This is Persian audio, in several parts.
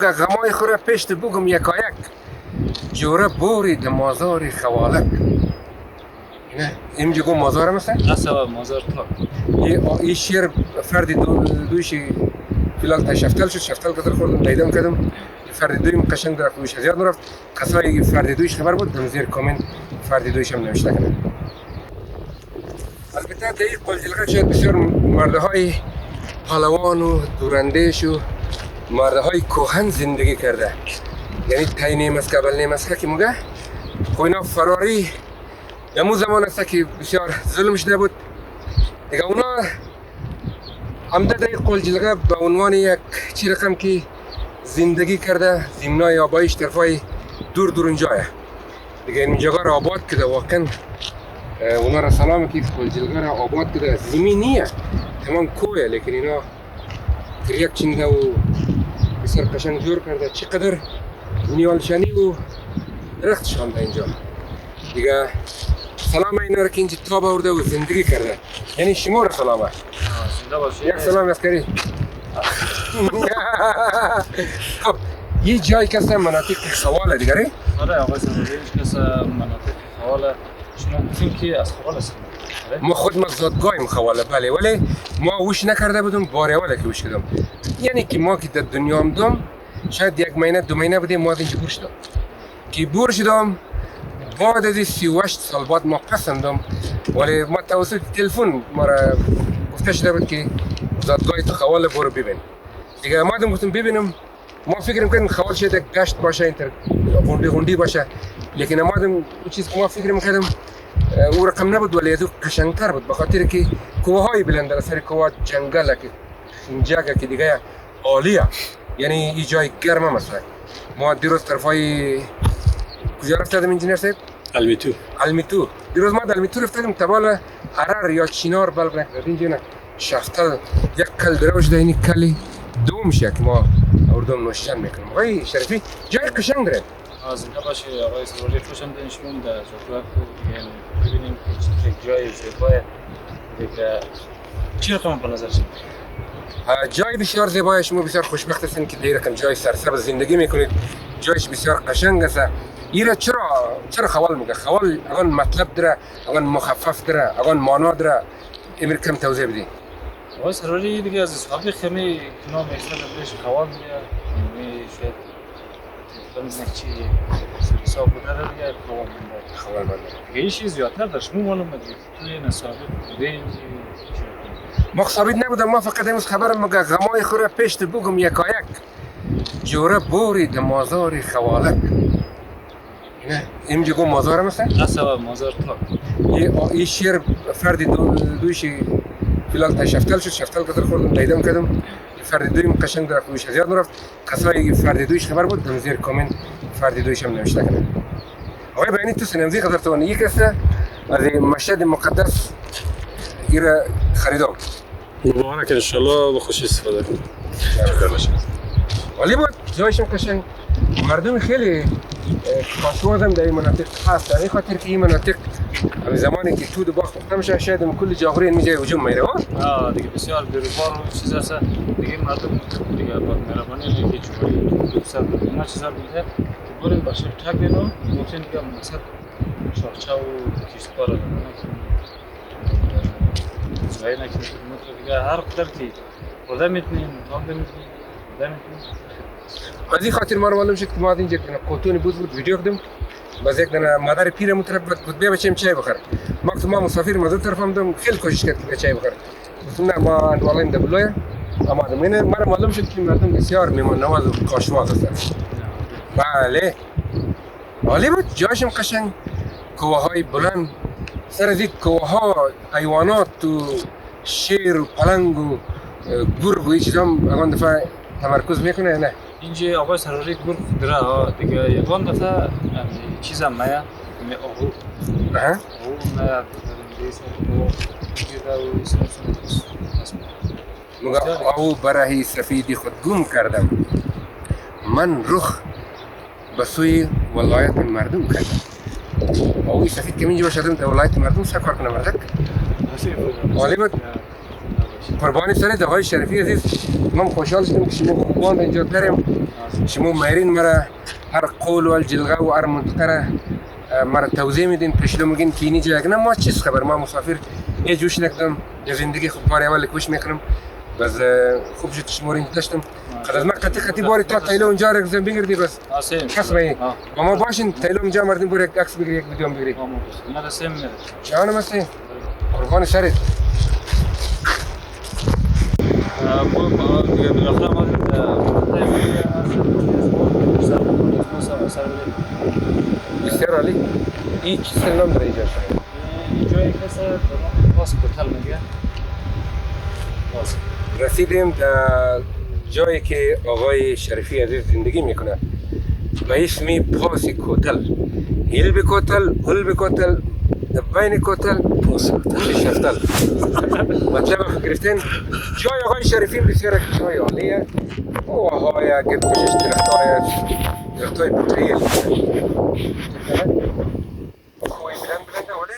غمای خورا پشت بگم یکایک جوره بوری د مازار خوالک. نه اینجا گم مازار مثلا؟ اصلا مازار تا این شیر فرد دویشی فیلال تا شفتل شد، شفتل کدر خوردم دیدم کدم فرد دویم قشنگ در خویش زیاد نرفت. کسایی فرد دویش خبر بود دم زیر کامنت فرد دویش هم نوشته کنن. البته در این قلجلقه شاید بسیار مرده های پهلوان و دوراندیش و مرده های کوهن زندگی کرده، یعنی تای نیمسکه بل نیمسکه که مگه خو اینا فراری امو زمان است که بسیار ظلم شده بود دیگه. اونا عمده در قلجلقه به عنوان یک چی رقم که زندگی کرده زمینای آبایش طرفای دور دور اینجایه دیگه. این جگه را آباد کرده واقعا اونا را سلام که قلجلقه را آباد کرده. زمین نیه تمام کوه، لیکن اینا یک چنده و بسیار قشنگ جور کرده. چقدر نیالشنی و درخت شانده اینجا دیگه. سلام اینا را که اینجا تاب آورده و زندگی کرده، یعنی شما را سلامه. زنده باشی. یک سلام اسکری. خب یه جای کسی مناطق خواله دیگری؟ آره آقای سرودی کسی مناطق خواله شما گفتیم که از خواله است. ما خود ما زادگاهیم خواله بله، ولی ما وش نکرده بودم باره اوله که وش کردم. یعنی که ما که در دنیا هم دوم شاید یک مهینه دو مهینه بودیم ما اینجا بور شدم که بور شدم. بعد از 38 سال بعد ما پسندم، ولی ما توسط تلفن ما را گفته شده بود که زادگاه تو خواله برو ببین دیگه. ما دم گفتم ببینم. ما فکر میکنیم خوال شاید یک گشت باشه اینتر غونډی باشه، لیکن ما دم چیز که ما فکر میکردم او رقم نبود، ولی از او قشنگتر بود، بخاطر که کوههای بلند در سر کوه جنگل که اینجا که دیگه عالیه، یعنی این جای گرم هم است. ما دیروز طرفای کجا رفتیم انجینر صاحب؟ المیتو. دیروز ما در المیتو رفتیم تبال حرر یا چینار بلب نکرد اینجا نه شفتل یک کل دروش ده اینی کلی دوم شه که ما اردوم نوشتن میکنم. آقای شریفی جای قشنگ داره. زنده باشی آقای سرودی. خوشم دانشمون در زادگاه یعنی ببینیم که جای زیبای دیگه چی رقم به نظر شد؟ جای بسیار زیبای. شما بسیار خوشبخت هستین که در رقم جای سرسبز زندگی میکنید. جایش بسیار قشنگ است. ایرا چرا خوال میگه؟ خوال اون مطلب داره، اون مخفف داره، اون معنا داره. امر کم توضیح بدین. آقای سرودی دیگه از اصحاب خمی نام ایسان بهش خوال میگه. شاید فهمید چی حساب بوده دیگه خوال میگه. دیگه این چیز زیادتر داشت مو معلومه دیگه توی نصابی بوده. ما ثابت نبودم، ما فقط امروز خبرم مگه غمای خورا پشت بگم یکایک جوره بوری د مازار خوالک. نه اینجا گم مازار مثلا؟ اصلا مازار تا این شیر فرد دویشی فیلال تا شفتل شد، شفتل کدر خوردم دیدم کدم فرد دویم قشنگ در خویش زیاد نرفت. کسایی فرد دویش خبر بود دم زیر کامنت فرد دویش هم نوشته کنن. آقای بیانی تو سنمزی قدر توانی یک است از مشهد مقدس ایره خریدم. مبارک انشالله به خوشی استفاده کنید. ولی بود جایشم قشنگ. مردم خیلی پاسوازم در این مناطق هست، در این خاطر که این مناطق زمانی که تو باغ پخته میشه شاید کل جاغوری این جای هجوم میره. دیگه بسیار بیروبار و چیز هست دیگه. مردم دیگه با مهربانی دیگه چوری دوستا اینا چیزا میده که بریم باشه تک بیرو ممکن دیگه مثلا شاخچه و کیسپار زای نکنید دیگه هر قدر که خدا میتونیم تام میتونیم از این خاطر ما رو معلوم شد که ما اینجا قطونی بود ویدیو کردم. باز یک دونه مادر پیرمون طرف بود بیا بچم چای بخور. ما مسافر مدر طرفم دم خیلی کوشش کرد که چای بخور. گفتم نه ما والله این دبلوه اما من ما رو معلوم شد که مردم بسیار میمون نواز و کاشواز هستند. بله عالی بود. جایشم قشنگ، کوههای بلند، سر از این کوهها حیوانات و شیر و پلنگ و گرگ و چیزا هم دفعه تمرکز میکنه. نه اینجا آقای سراری گرگ داره دیگه. یگان دفعه چیز هم میاد آهو میاد مگه آهو برای سفیدی خود گم کردم، من رخ به سوی ولایت مردم کردم. آهوی سفید که اینجا باشدم در ولایت مردم سکار کنم مردک. عالی بود. قربانی سرت آقای شریفی عزیز. من خوشحال شدم که شما خوبان اینجا داریم. شما مهرین مرا هر قول و الجلغه و هر منطقه را مرا توضیح میدین پیشلو میگین که اینی جا نه ما چیز خبر ما مسافر یه جوش نکردم در زندگی خب بار اول کوش میکنم بس خوب شد شما رو داشتم خلاص ما قطعی باری تا تایلو اونجا رکزم بگیردی بس کس بایی با ما باشین تایلو اونجا مردم بور یک عکس بگیری یک ویدیو بگیری مرا سیم میره جانم هستی قربان سرت بسیار عالی این چی سلام داره اینجا شاید اینجایی که باز کتل میگه باز رسیدیم در جایی که آقای شریفی عزیز زندگی میکنه به اسم پاس کوتل هیل به کوتل هل به کوتل بین کوتل پاس شفتل مطلب گرفتین جای آقای شریفی بسیار جای عالیه و های گردشش درختای پوتریه خوی بلنده ولی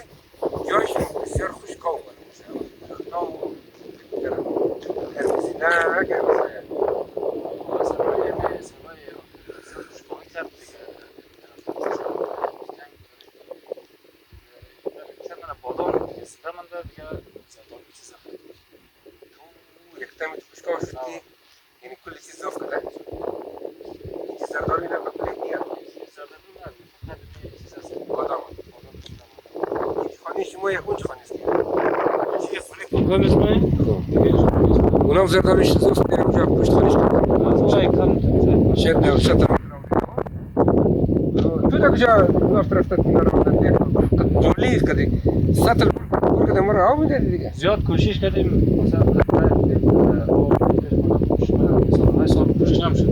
جایشون بسیار خوشگاه نه اگر يكتمل خوشگاه شدی یعنی کلی چیز زوف کده چیز زرداری نه بکلی نیا کدام هیچ خانی شما یکون چه خانی است کم اسمه اونم زرداریش زوف کده اونجا پشت خانیش کده شد نه شد تو ده کجا نفت رفته کنار جمله کده سطل بور کده مرا آو میده دیگه زیاد کوشش کردیم مثلا سال کوشش نمیشد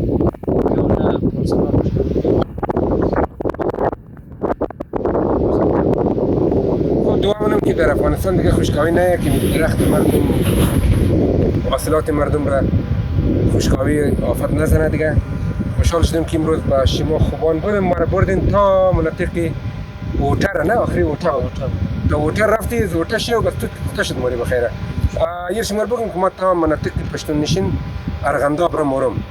خب دعا منم که در افغانستان دیگه خوشکاوی نه که درخت مردم حاصلات مردم را خوشکاوی آفت نزنه دیگه خوشحال شدیم که امروز با شما خوبان بودیم ما را بردین تا مناطق اوتر نه آخری اوتر تا اوتر رفتی از اوتر شو بس تو شد موری بخیره یه شمار بگم که ما تا مناطق پشتون نشین ارغندا برم مورم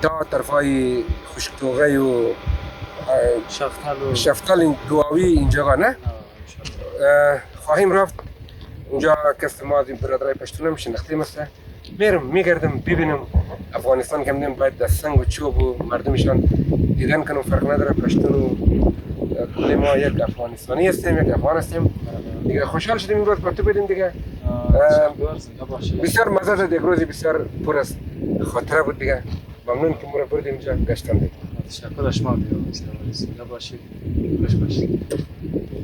تا طرفای خشکتوغه و شفتل دواوی اینجا نه خواهیم رفت اونجا کس ما از این برادرای پشتون هم شناختیم است میرم میگردم ببینم افغانستان که میدیم باید از سنگ و چوب و مردمشان دیدن کنم فرق نداره پشتون و کل ما یک افغانستانی هستیم یک افغان هستیم دیگه خوشحال شدیم امروز با تو بدیم دیگه بسیار مزه داد یک روزی بسیار پر از خاطره بود دیگه ممنون که ما را بردیم اینجا گشتم دیگه تشکر شما دیگه باشید خوش باشید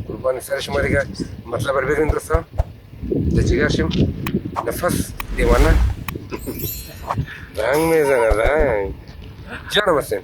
قربان سر شما دیگه مطلب رو بگیرین دوستان در جگر شیم نفس دیوانه رنگ میزنه رنگ جانم هستیم